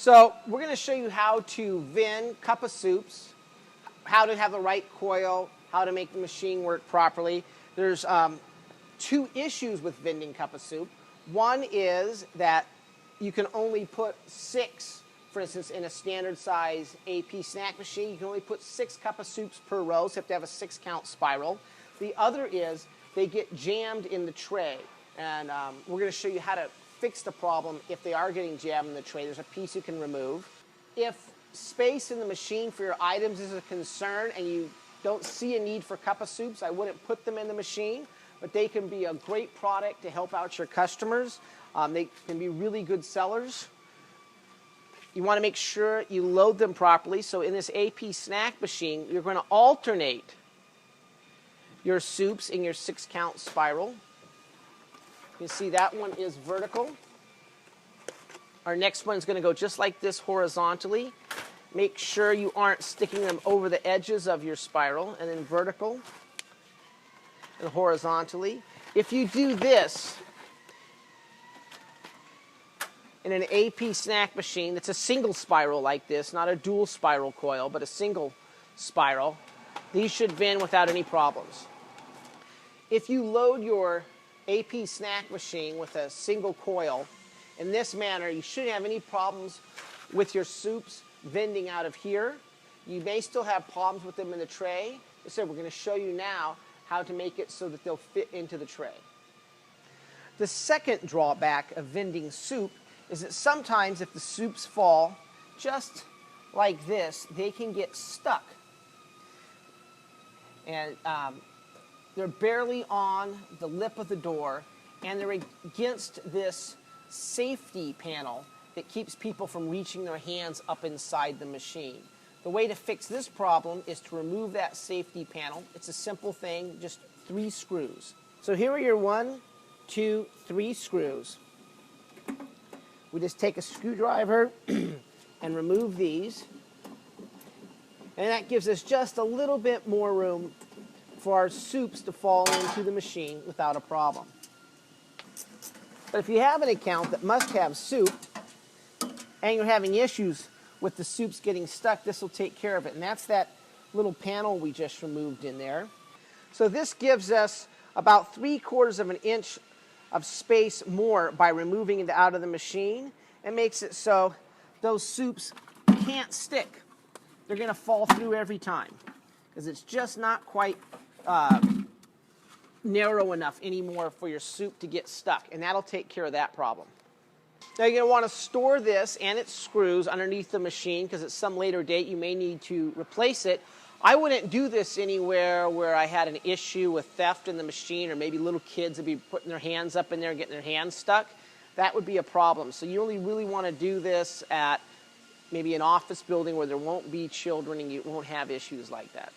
So we're going to show you how to vend cup of soups, how to have the right coil, how to make the machine work properly. There's two issues with vending cup of soup. One is that you can only put 6, for instance, in a standard size AP snack machine, you can only put 6 cup of soups per row, so you have to have a 6-count spiral. The other is they get jammed in the tray, and we're going to show you how to fix the problem if they are getting jammed in the tray. There's a piece you can remove. If space in the machine for your items is a concern and you don't see a need for cup of soups, I wouldn't put them in the machine, but they can be a great product to help out your customers. They can be really good sellers. You want to make sure you load them properly. So in this AP snack machine, you're going to alternate your soups in your 6-count spiral. You can see that one is vertical. Our next one's going to go just like this horizontally. Make sure you aren't sticking them over the edges of your spiral, and then vertical and horizontally. If you do this in an AP snack machine that's a single spiral like this, not a dual spiral coil, but a single spiral, these should vend without any problems. If you load your AP snack machine with a single coil in this manner, you shouldn't have any problems with your soups vending out of here. You may still have problems with them in the tray. As I said, we're going to show you now how to make it so that they'll fit into the tray. The second drawback of vending soup is that sometimes if the soups fall just like this, they can get stuck. And they're barely on the lip of the door, and they're against this safety panel that keeps people from reaching their hands up inside the machine. The way to fix this problem is to remove that safety panel. It's a simple thing, just 3 screws. So here are your 1, 2, 3 screws. We just take a screwdriver and remove these. And that gives us just a little bit more room for our soups to fall into the machine without a problem. But if you have an account that must have soup and you're having issues with the soups getting stuck, this will take care of it. And that's that little panel we just removed in there. So this gives us about 3/4 of an inch of space more by removing it out of the machine, and makes it so those soups can't stick. They're going to fall through every time because it's just not quite narrow enough anymore for your soup to get stuck, and that'll take care of that problem. Now you're going to want to store this and its screws underneath the machine because at some later date you may need to replace it. I wouldn't do this anywhere where I had an issue with theft in the machine, or maybe little kids would be putting their hands up in there and getting their hands stuck. That would be a problem. So you only really want to do this at maybe an office building where there won't be children and you won't have issues like that.